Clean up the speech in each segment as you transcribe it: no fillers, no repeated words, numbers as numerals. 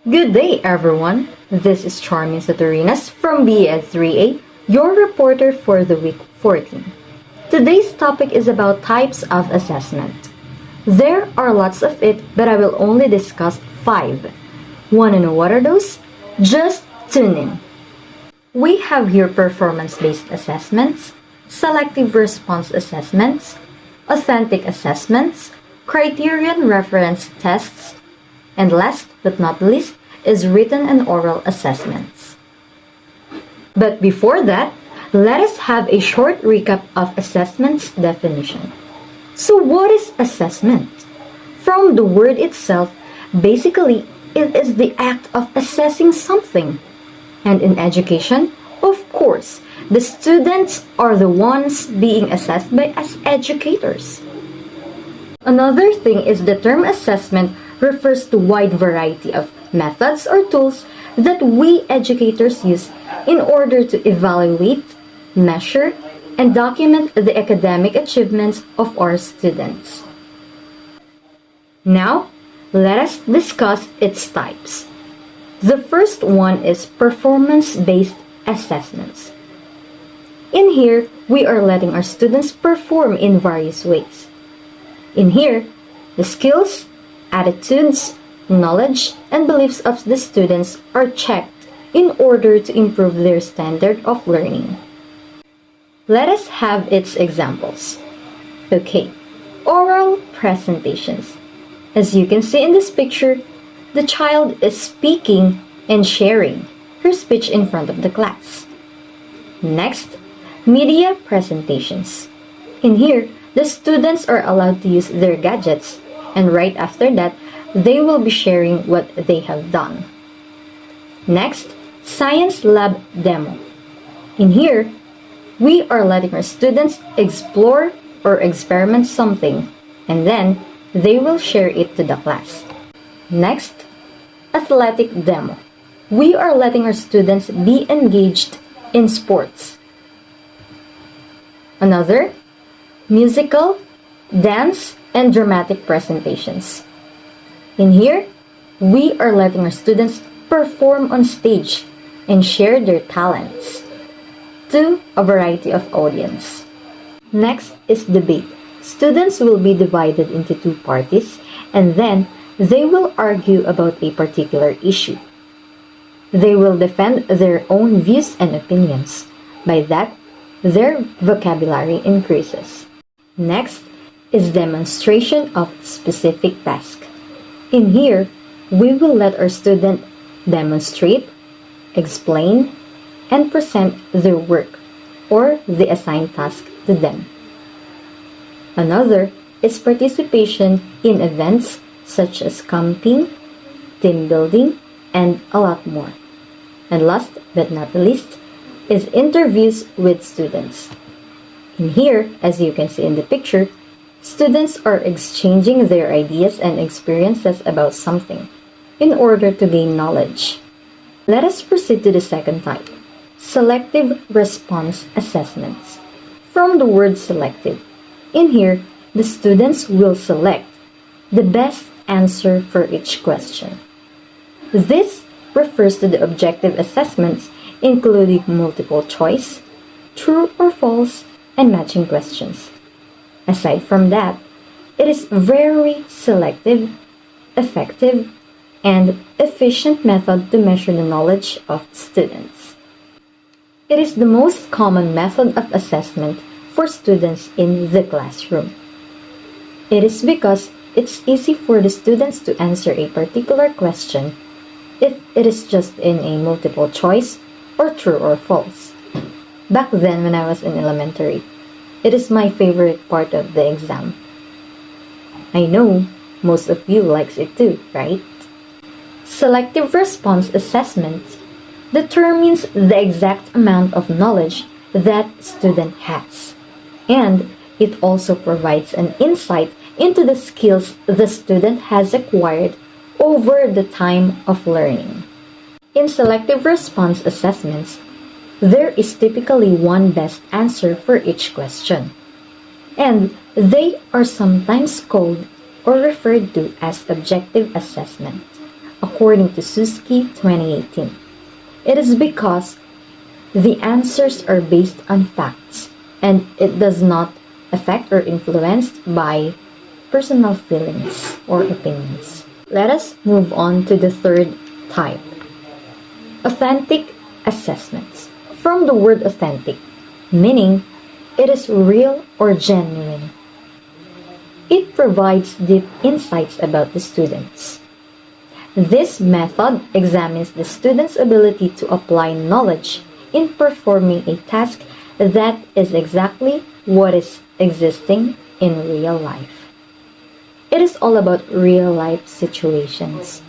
Good day, everyone. This is Charmine Saturinas from BS3A, your reporter for the week 14. Today's topic is about types of assessment. There are lots of it, but I will only discuss 5. Want to know what are those? Just tune in. We have here performance-based assessments, selective response assessments, authentic assessments, criterion reference tests, and last but not least is written and oral assessments. But before that, let us have a short recap of assessment's definition. So what is assessment? From the word itself, basically it is the act of assessing something. And in education, of course, the students are the ones being assessed by us educators. Another thing is the term assessment refers to wide variety of methods or tools that we educators use in order to evaluate, measure, and document the academic achievements of our students. Now, let us discuss its types. The first one is performance-based assessments. In here, we are letting our students perform in various ways. In here, the skills, attitudes, knowledge, and beliefs of the students are checked in order to improve their standard of learning. Let us have its examples. Okay, oral presentations. As you can see in this picture, the child is speaking and sharing her speech in front of the class. Next, media presentations. In here, the students are allowed to use their gadgets, and right after that, they will be sharing what they have done. Next, science lab demo. In here, we are letting our students explore or experiment something, and then they will share it to the class. Next, athletic demo. We are letting our students be engaged in sports. Another, musical, dance, and dramatic presentations. In here, we are letting our students perform on stage and share their talents to a variety of audience. Next is debate. Students will be divided into two parties and then they will argue about a particular issue. They will defend their own views and opinions. By that, their vocabulary increases. Next is demonstration of specific task. In here, we will let our student demonstrate, explain, and present their work or the assigned task to them. Another is participation in events such as camping, team building, and a lot more. And last but not least is interviews with students. In here, as you can see in the picture, students are exchanging their ideas and experiences about something in order to gain knowledge. Let us proceed to the second type, selective response assessments. From the word selective, in here, the students will select the best answer for each question. This refers to the objective assessments including multiple choice, true or false, and matching questions. Aside from that, it is very selective, effective, and efficient method to measure the knowledge of students. It is the most common method of assessment for students in the classroom. It is because it's easy for the students to answer a particular question if it is just in a multiple choice or true or false. Back then when I was in elementary, it is my favorite part of the exam. I know most of you likes it too, right? Selective response assessment determines the exact amount of knowledge that student has, and it also provides an insight into the skills the student has acquired over the time of learning. In selective response assessments, there is typically one best answer for each question, and they are sometimes called or referred to as objective assessment. according to Suski 2018. It is because the answers are based on facts and it does not affect or influenced by personal feelings or opinions. Let us move on to the third type. Authentic assessments. From the word authentic, meaning it is real or genuine. It provides deep insights about the students. This method examines the student's ability to apply knowledge in performing a task that is exactly what is existing in real life. It is all about real life situations.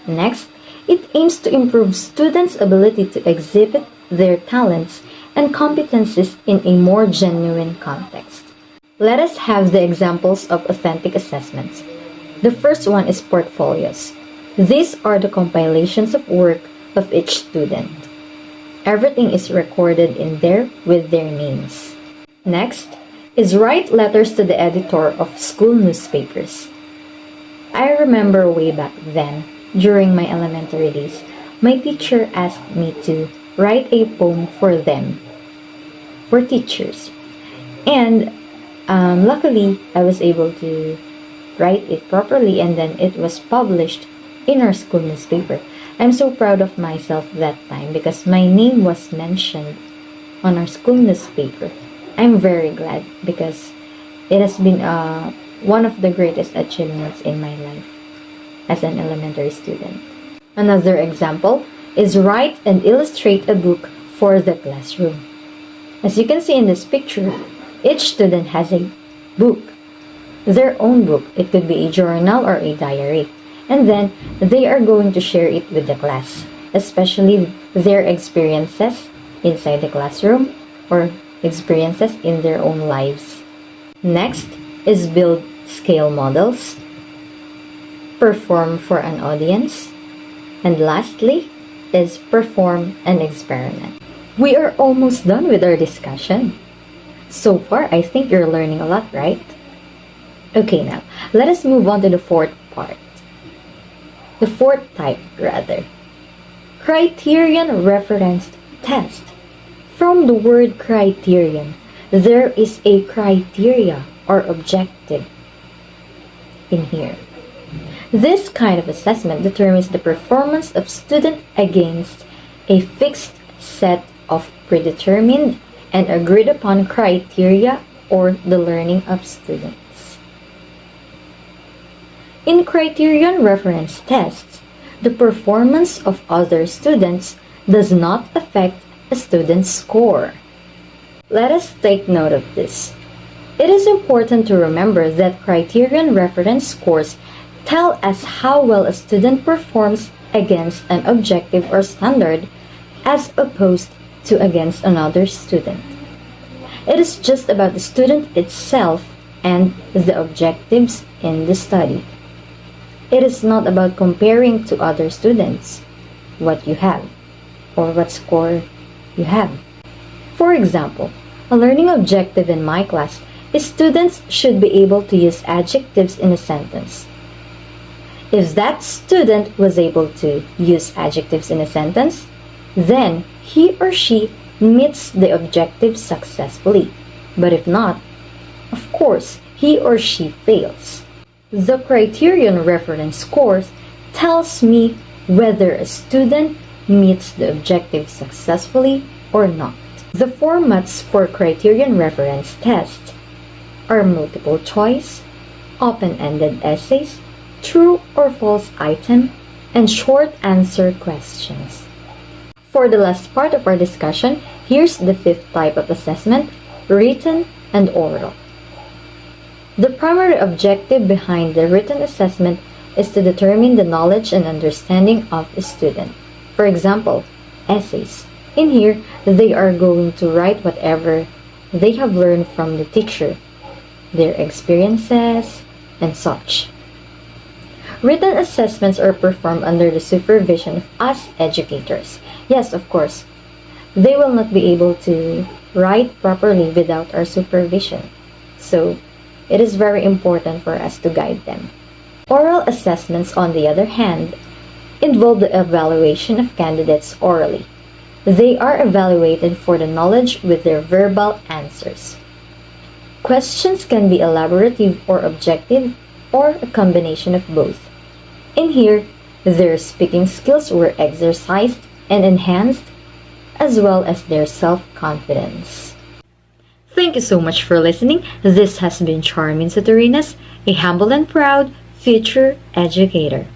Next, it aims to improve students' ability to exhibit their talents and competencies in a more genuine context. Let us have the examples of authentic assessments. The first one is portfolios. These are the compilations of work of each student. Everything is recorded in there with their names. Next is write letters to the editor of school newspapers. I remember way back then, during my elementary days, my teacher asked me to write a poem for them, for teachers. And luckily, I was able to write it properly and then it was published in our school newspaper. I'm so proud of myself that time because my name was mentioned on our school newspaper. I'm very glad because it has been one of the greatest achievements in my life as an elementary student. Another example is write and illustrate a book for the classroom. As you can see in this picture, each student has a book, their own book. It could be a journal or a diary. And then they are going to share it with the class, especially their experiences inside the classroom or experiences in their own lives. Next is build scale models, perform for an audience, and lastly is perform an experiment. We are almost done with our discussion. So far, I think you're learning a lot, right? Okay, now, let us move on to the fourth part. The fourth type, rather. Criterion referenced test. From the word criterion, there is a criteria or objective in here. This kind of assessment determines the performance of student against a fixed set of predetermined and agreed upon criteria or the learning of students. In criterion reference tests, the performance of other students does not affect a student's score. Let us take note of this. It is important to remember that criterion reference scores tell us how well a student performs against an objective or standard as opposed to against another student. It is just about the student itself and the objectives in the study. It is not about comparing to other students what you have or what score you have. For example, a learning objective in my class is students should be able to use adjectives in a sentence. If that student was able to use adjectives in a sentence, then he or she meets the objective successfully. But if not, of course, he or she fails. The criterion reference scores tells me whether a student meets the objective successfully or not. The formats for criterion reference tests are multiple choice, open-ended essays, true or false item, and short answer questions. For the last part of our discussion, here's the fifth type of assessment, written and oral. The primary objective behind the written assessment is to determine the knowledge and understanding of a student. For example, essays. In here, they are going to write whatever they have learned from the teacher, their experiences, and such. Written assessments are performed under the supervision of us educators. Yes, of course, they will not be able to write properly without our supervision. So, it is very important for us to guide them. Oral assessments, on the other hand, involve the evaluation of candidates orally. They are evaluated for the knowledge with their verbal answers. Questions can be elaborative or objective, or a combination of both. In here, their speaking skills were exercised and enhanced, as well as their self-confidence. Thank you so much for listening. This has been Charmine Saturinas, a humble and proud future educator.